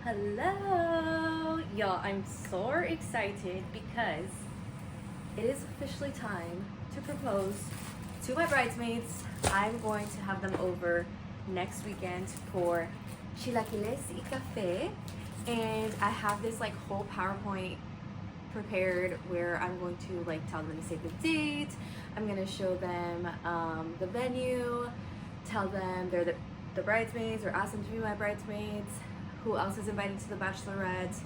Hello! Y'all, I'm so excited because it is officially time to propose to my bridesmaids. I'm going to have them over next weekend for chilaquiles y café. And I have this like whole PowerPoint prepared where I'm going to like tell them to save the date. I'm going to show them the venue, tell them they're the bridesmaids or ask them to be my bridesmaids, who else is invited to the bachelorette,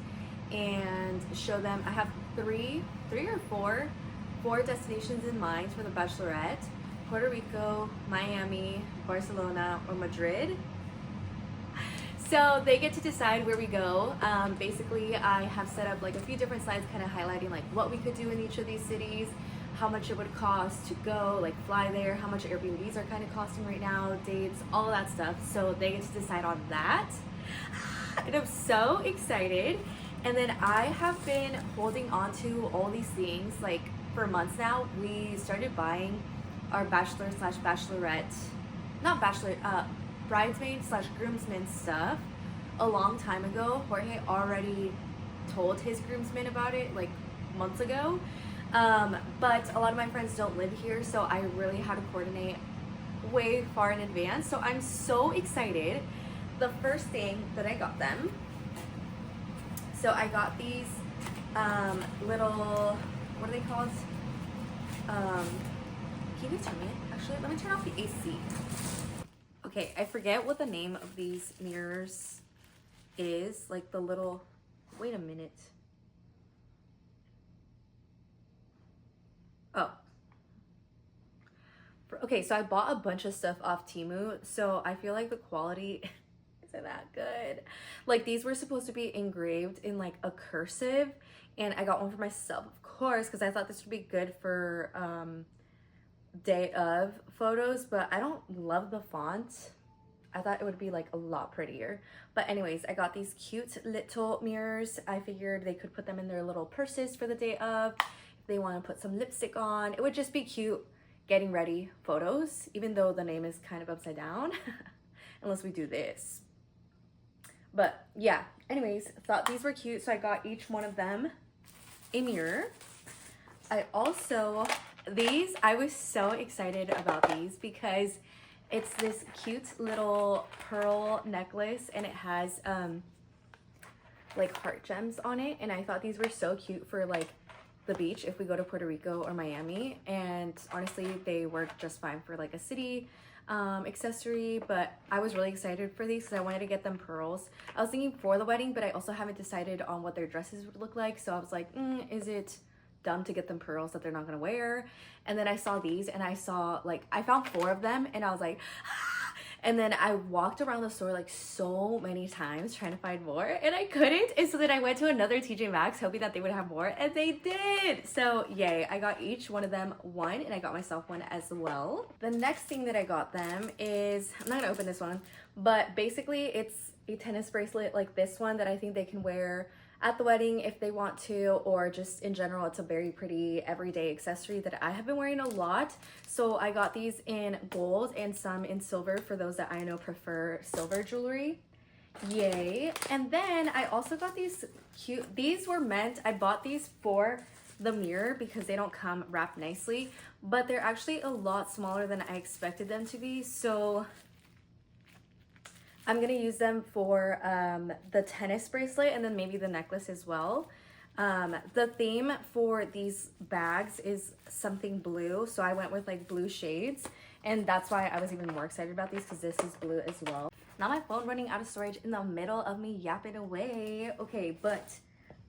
and show them I have three or four destinations in mind for the bachelorette: Puerto Rico, Miami, Barcelona, or Madrid. So they get to decide where we go. Basically, I have set up like a few different slides kind of highlighting like what we could do in each of these cities, how much it would cost to go, like fly there, how much Airbnbs are kind of costing right now, dates, all that stuff. So they get to decide on that. And I'm so excited. And then I have been holding on to all these things like for months now. We started buying our bachelor slash bachelorette, not bachelor, bridesmaid slash groomsman stuff a long time ago. Jorge already told his groomsmen about it like months ago. But a lot of my friends don't live here, so I really had to coordinate way far in advance. So I'm so excited. The first thing that I got them, so I got these little, what are they called? Can you turn it? Actually, let me turn off the AC. Okay, I forget what the name of these mirrors is. Like the little, wait a minute. Oh. Okay, so I bought a bunch of stuff off Temu, so I feel like the quality isn't that good. Like these were supposed to be engraved in like a cursive, and I got one for myself, of course, because I thought this would be good for day of photos, but I don't love the font. I thought it would be like a lot prettier. But anyways, I got these cute little mirrors. I figured they could put them in their little purses for the day of. If they want to put some lipstick on, it would just be cute getting ready photos, even though the name is kind of upside down, unless we do this. But yeah, anyways, thought these were cute, so I got each one of them a mirror. I also, I was so excited about these because it's this cute little pearl necklace, and it has like heart gems on it, and I thought these were so cute for like the beach if we go to Puerto Rico or Miami. And honestly, they work just fine for like a city accessory. But I was really excited for these because I wanted to get them pearls. I was thinking for the wedding, but I also haven't decided on what their dresses would look like, so I was like, is it dumb to get them pearls that they're not gonna wear? And then I saw these, and I saw like, I found 4 of them, and I was like, ah! And then I walked around the store like so many times trying to find more, and I couldn't. And so then I went to another TJ Maxx hoping that they would have more, and they did. So yay, I got each one of them one, and I got myself one as well. The next thing that I got them is, I'm not gonna open this one, but basically it's a tennis bracelet like this one that I think they can wear at the wedding if they want to, or just in general. It's a very pretty everyday accessory that I have been wearing a lot. So I got these in gold and some in silver for those that I know prefer silver jewelry. Yay. And then I also got these cute, these were meant, I bought these for the mirror because they don't come wrapped nicely, but they're actually a lot smaller than I expected them to be. So I'm gonna use them for the tennis bracelet and then maybe the necklace as well. The theme for these bags is something blue, so I went with like blue shades, and that's why I was even more excited about these, because this is blue as well. Now my phone running out of storage in the middle of me yapping away. Okay, but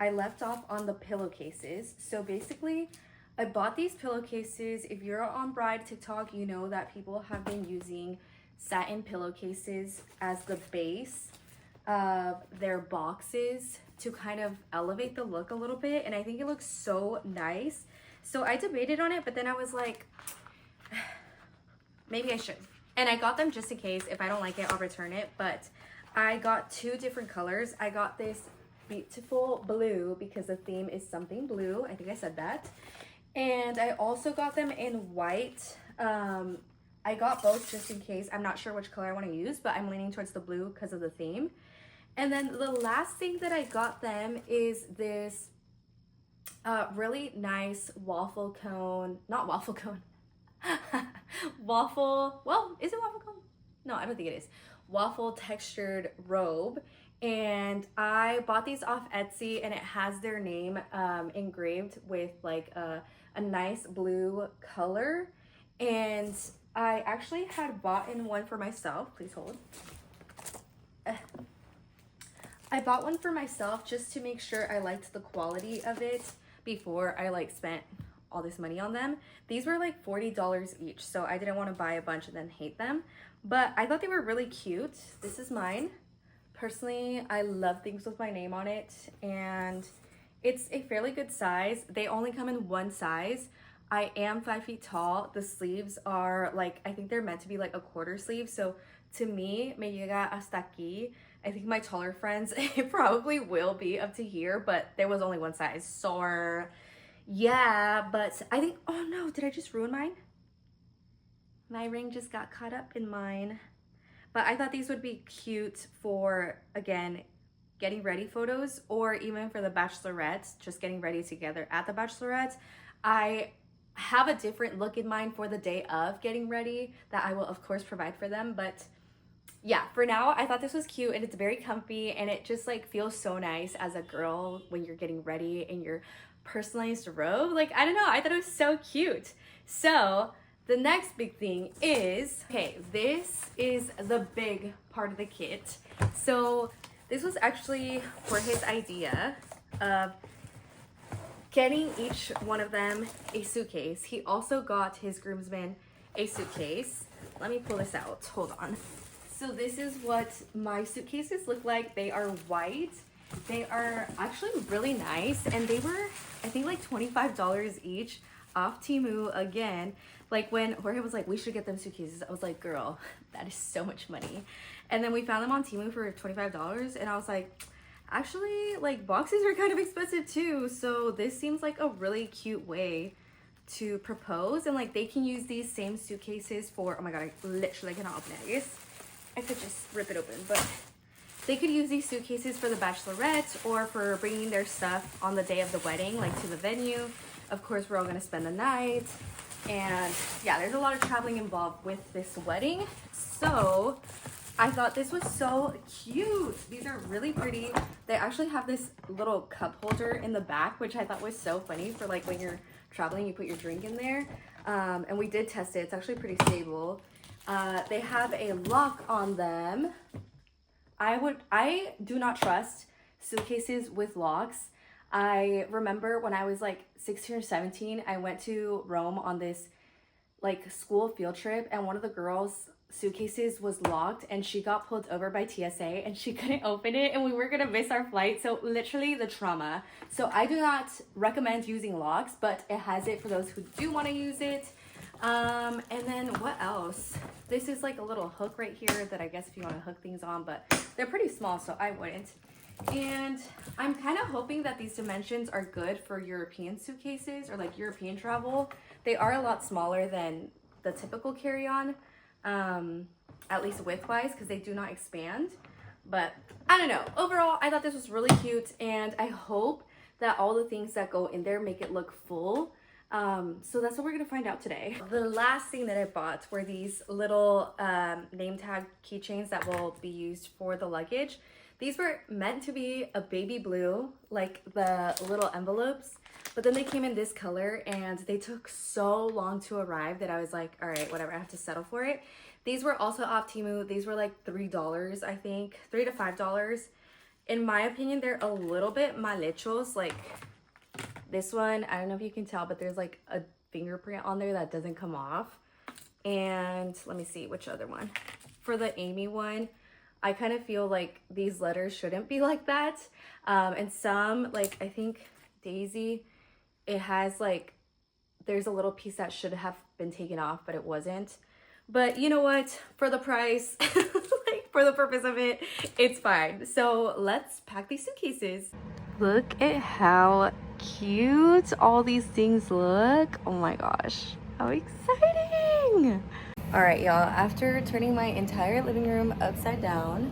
I left off on the pillowcases. So basically, I bought these pillowcases. If you're on Bride TikTok, you know that people have been using satin pillowcases as the base of their boxes to kind of elevate the look a little bit, and I think it looks so nice. So I debated on it, but then I was like, maybe I should. And I got them just in case. If I don't like it, I'll return it. But I got 2 different colors. I got this beautiful blue because the theme is something blue. I think I said that. And I also got them in white. I got both just in case. I'm not sure which color I want to use, but I'm leaning towards the blue because of the theme. And then the last thing that I got them is this really nice waffle cone, not waffle cone, waffle, well, is it waffle cone? No, I don't think it is. Waffle textured robe. And I bought these off Etsy, and it has their name engraved with like a nice blue color. And I actually had bought in one for myself. Please hold. I bought one for myself just to make sure I liked the quality of it before I like spent all this money on them. These were like $40 each, so I didn't want to buy a bunch and then hate them. But I thought they were really cute. This is mine. Personally, I love things with my name on it, and it's a fairly good size. They only come in one size. I am 5 feet tall. The sleeves are like, I think they're meant to be like a quarter sleeve. So to me, me llega hasta aquí. I think my taller friends, it probably will be up to here, but there was only one size. So yeah, but I think, oh no, did I just ruin mine? My ring just got caught up in mine. But I thought these would be cute for, again, getting ready photos, or even for the bachelorettes, just getting ready together at the bachelorette. I have a different look in mind for the day of getting ready that I will of course provide for them, but yeah, for now I thought this was cute, and it's very comfy, and it just like feels so nice as a girl when you're getting ready in your personalized robe. Like, I don't know, I thought it was so cute. So the next big thing is, okay, this is the big part of the kit. So this was actually for his idea of getting each one of them a suitcase. He also got his groomsmen a suitcase. Let me pull this out, hold on. So this is what my suitcases look like. They are white. They are actually really nice, and they were, I think, like $25 each off Temu again. Like when Jorge was like, we should get them suitcases, I was like, girl, that is so much money. And then we found them on Temu for $25, and I was like, actually, like, boxes are kind of expensive too, so this seems like a really cute way to propose. And like, they can use these same suitcases for, oh my god, I literally cannot open it, I guess. I could just rip it open, but they could use these suitcases for the bachelorette or for bringing their stuff on the day of the wedding, like to the venue. Of course, we're all gonna spend the night. And yeah, there's a lot of traveling involved with this wedding. So I thought this was so cute. These are really pretty. They actually have this little cup holder in the back, which I thought was so funny for like when you're traveling, you put your drink in there. And we did test it. It's actually pretty stable. They have a lock on them. I do not trust suitcases with locks. I remember when I was like 16 or 17, I went to Rome on this like school field trip, and one of the girls' suitcases was locked, and she got pulled over by TSA, and she couldn't open it, and we were gonna miss our flight. So literally the trauma. So I do not recommend using locks, but it has it for those who do want to use it. And then what else? This is like a little hook right here that I guess if you want to hook things on, but they're pretty small, so I wouldn't. And I'm kind of hoping that these dimensions are good for European suitcases or like European travel. They are a lot smaller than the typical carry-on, at least width-wise, because they do not expand. But I don't know. Overall, I thought this was really cute, and I hope that all the things that go in there make it look full. So that's what we're gonna find out today. The last thing that I bought were these little name tag keychains that will be used for the luggage. These were meant to be a baby blue, like the little envelopes, but then they came in this color, and they took so long to arrive that I was like, all right, whatever, I have to settle for it. These were also off Temu. These were like $3, I think, $3 to $5. In my opinion, they're a little bit mal hechos. Like this one, I don't know if you can tell, but there's like a fingerprint on there that doesn't come off. And let me see which other one. For the Amy one, I kind of feel like these letters shouldn't be like that. And some, like I think Daisy, it has like, there's a little piece that should have been taken off, but it wasn't. But you know what? For the price, like for the purpose of it, it's fine. So let's pack these suitcases. Look at how cute all these things look. Oh my gosh, how exciting. All right, y'all, after turning my entire living room upside down,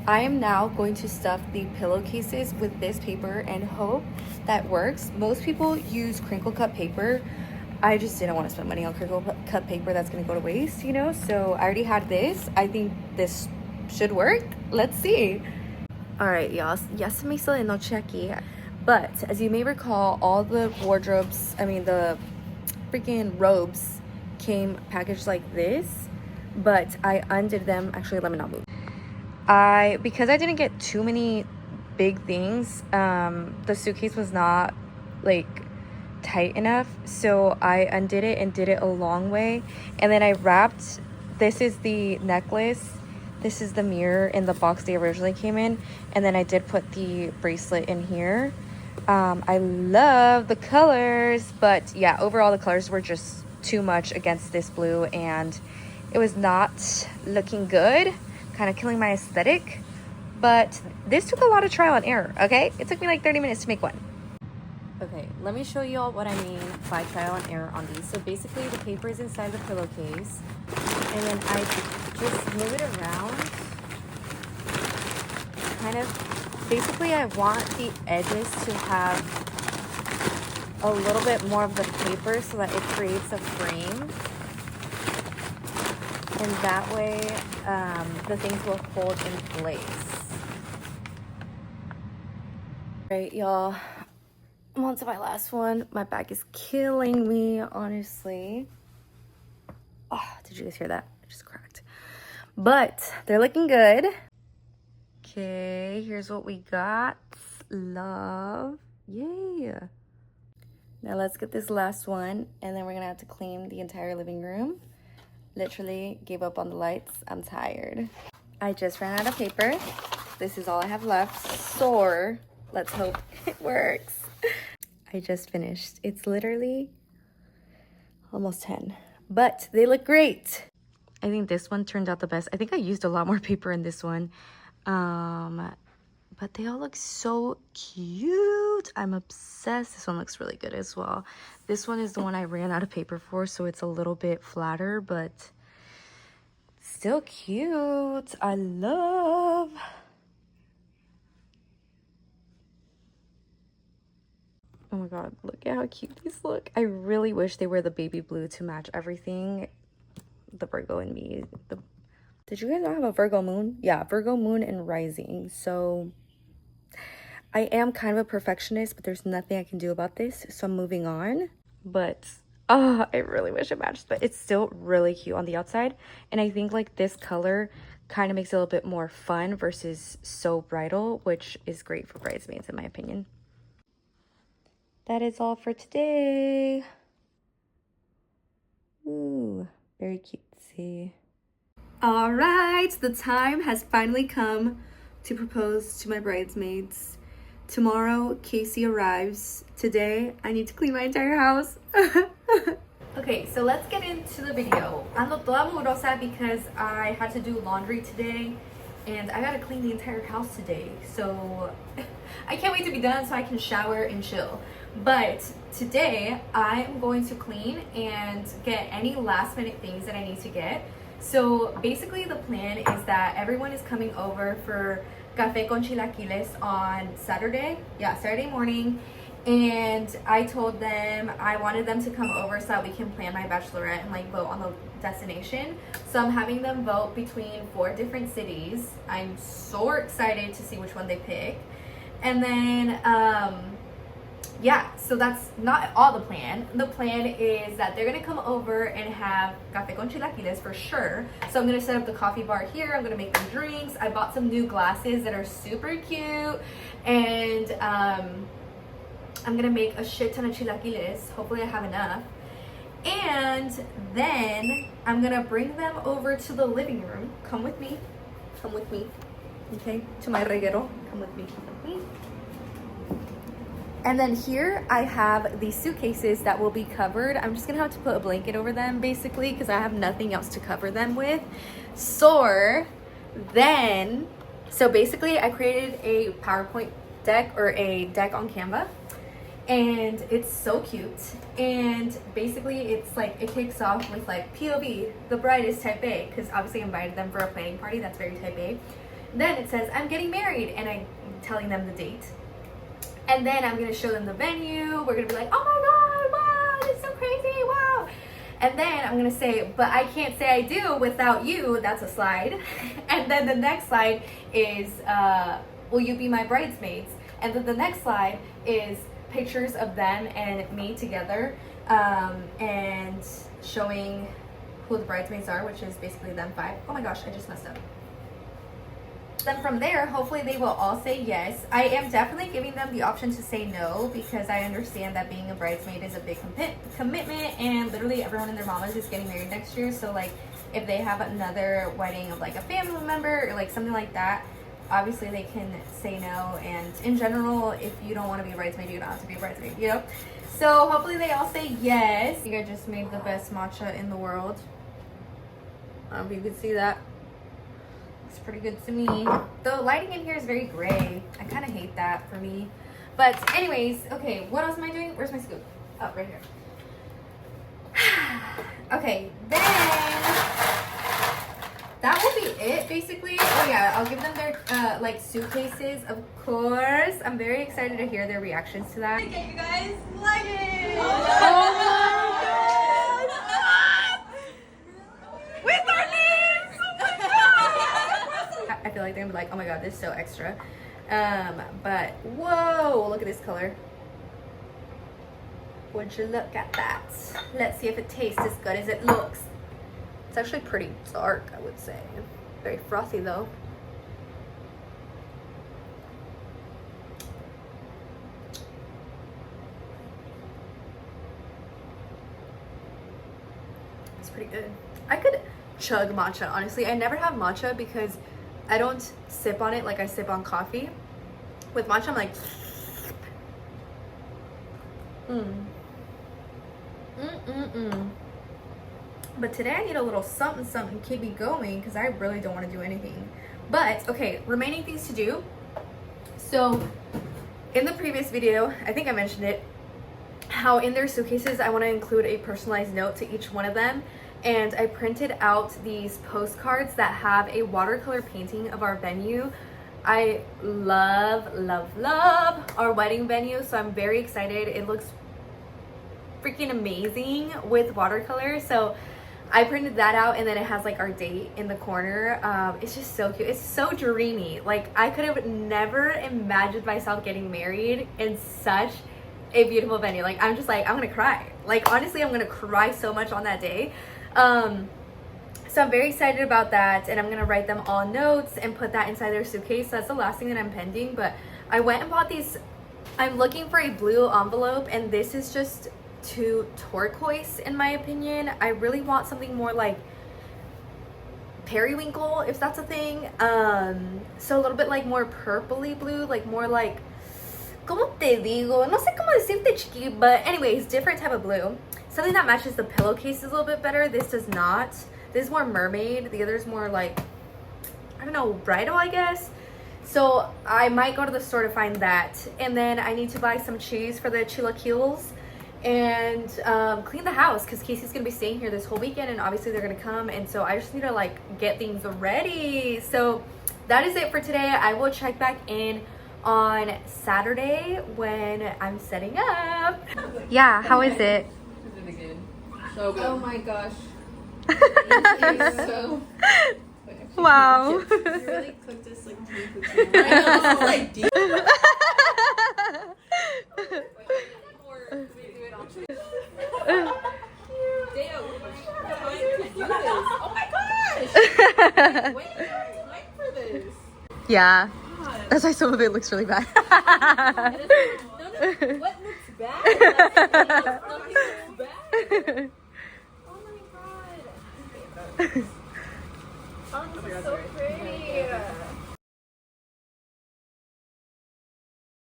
I am now going to stuff the pillowcases with this paper and hope that works. Most people use crinkle cut paper. I just didn't want to spend money on crinkle cut paper that's going to go to waste, you know? So I already had this. I think this should work. Let's see. All right, y'all. Ya se me hizo de noche aquí. But as you may recall, all the wardrobes, the freaking robes came packaged like this, but I undid them. Actually, let me not move. Because I didn't get too many big things, the suitcase was not like tight enough, so I undid it and did it a long way, and then I wrapped. This is the necklace, this is the mirror in the box they originally came in, and then I did put the bracelet in here. I love the colors, but yeah, overall the colors were just too much against this blue and it was not looking good, kind of killing my aesthetic. But this took a lot of trial and error, okay? It took me like 30 minutes to make one. Okay, let me show you all what I mean by trial and error on these. So basically the paper is inside the pillowcase, and then I just move it around. Kind of, basically I want the edges to have a little bit more of the paper so that it creates a frame. And that way, the things will hold in place. All right, y'all. I'm on to my last one. My back is killing me, honestly. Oh, did you guys hear that? I just cracked. But they're looking good. Okay, here's what we got. Love. Yay. Now let's get this last one, and then we're gonna have to clean the entire living room. Literally gave up on the lights. I'm tired. I just ran out of paper. This is all I have left. So let's hope it works. I just finished. It's literally almost 10, but they look great. I think this one turned out the best. I think I used a lot more paper in this one. But they all look so cute. I'm obsessed. This one looks really good as well. This one is the one I ran out of paper for, so it's a little bit flatter, but still cute. I love. Oh my god, look at how cute these look. I really wish they were the baby blue to match everything. The Virgo in me. Did you guys not have a Virgo moon? Yeah, Virgo moon and rising. So I am kind of a perfectionist, but there's nothing I can do about this, so I'm moving on. But I really wish it matched, but it's still really cute on the outside. And I think like this color kind of makes it a little bit more fun versus so bridal, which is great for bridesmaids in my opinion. That is all for today. Ooh, very cutesy. All right, the time has finally come to propose to my bridesmaids. Tomorrow, Casey arrives. Today, I need to clean my entire house. Okay, so let's get into the video. Ando toda mugrosa because I had to do laundry today and I gotta clean the entire house today. So I can't wait to be done so I can shower and chill. But today, I'm going to clean and get any last minute things that I need to get. So basically the plan is that everyone is coming over for café con chilaquiles on Saturday. Yeah, Saturday morning. And I told them I wanted them to come over so that we can plan my bachelorette and like vote on the destination. So I'm having them vote between 4 different cities. I'm so excited to see which one they pick. And then, yeah, so that's not all the plan. The plan is that they're gonna come over and have café con chilaquiles for sure. So I'm gonna set up the coffee bar here. I'm gonna make them drinks. I bought some new glasses that are super cute. And I'm gonna make a shit ton of chilaquiles. Hopefully I have enough. And then I'm gonna bring them over to the living room. Come with me. Come with me. Okay, to my reguero. Come with me. Come with me. And then here I have these suitcases that will be covered. I'm just gonna have to put a blanket over them basically because I have nothing else to cover them with. So basically I created a PowerPoint deck or a deck on Canva and it's so cute. And basically it's like, it kicks off with like POV, the bride is type A, because obviously I invited them for a planning party that's very type A. Then it says, I'm getting married, and I'm telling them the date. And then I'm gonna show them the venue. We're gonna be like, oh my God, wow, this is so crazy, wow. And then I'm gonna say, but I can't say I do without you. That's a slide. And then the next slide is, will you be my bridesmaids? And then the next slide is pictures of them and me together, and showing who the bridesmaids are, which is basically them 5. Oh my gosh, I just messed up. Then from there, hopefully they will all say yes. I am definitely giving them the option to say no, because I understand that being a bridesmaid is a big commitment, and literally everyone and their mamas is getting married next year. So like if they have another wedding of like a family member or like something like that, obviously they can say no. And in general, if you don't want to be a bridesmaid, you don't have to be a bridesmaid, you know? So hopefully they all say yes. I think I just made the best matcha in the world. I don't know if you can see that. It's pretty good to me. The lighting in here is very gray. I kind of hate that for me. But anyways, okay, what else am I doing? Where's my scoop? Oh, right here. Okay, then that will be it basically. Oh yeah, I'll give them their like suitcases, of course. I'm very excited to hear their reactions to that. Okay, you guys, luggage! Oh my God! With our names! Oh my God! I feel like they're gonna be like, oh my God, this is so extra. But whoa, look at this color. Would you look at that? Let's see if it tastes as good as it looks. It's actually pretty dark, I would say. Very frothy though. It's pretty good. I could chug matcha, honestly. I never have matcha because I don't sip on it like I sip on coffee. With matcha, I'm like, But today I need a little something to keep me going because I really don't want to do anything. But okay, remaining things to do. So in the previous video, I think I mentioned it, how in their suitcases I want to include a personalized note to each one of them. And I printed out these postcards that have a watercolor painting of our venue. I love our wedding venue, so I'm very excited. It looks freaking amazing with watercolor. So I printed that out, and then it has like our date in the corner. It's just so cute. It's so dreamy. Like I could have never imagined myself getting married in such a beautiful venue. Like I'm just like, I'm gonna cry. Like honestly, I'm gonna cry so much on that day. So I'm very excited about that, and I'm gonna write them all notes and put that inside their suitcase. That's the last thing that I'm pending. But I went and bought these. I'm looking for a blue envelope, and this is just too turquoise in my opinion. I really want something more like periwinkle, if that's a thing. So a little bit like more purpley blue, like more like, ¿cómo te digo? No sé cómo decirte, chiqui, but anyways, different type of blue. Something that matches the pillowcase a little bit better. This does not. This is more mermaid. The other is more like, I don't know, bridal, I guess. So I might go to the store to find that. And then I need to buy some cheese for the chilaquiles and clean the house because Casey's gonna be staying here this whole weekend, and obviously they're gonna come, and so I just need to like get things ready. So that is it for today. I will check back in on Saturday when I'm setting up. Yeah, how is it? Really good. So good. Oh my gosh. So Wow. You really cooked us like deep. I know, this is like deep. Or we do it all true. Damn, time to do this. Oh my gosh! Wait, time for this. Yeah. God. That's why some of it looks really bad. No, what looks bad? Nothing looks bad. Oh my god. Oh, this is so pretty.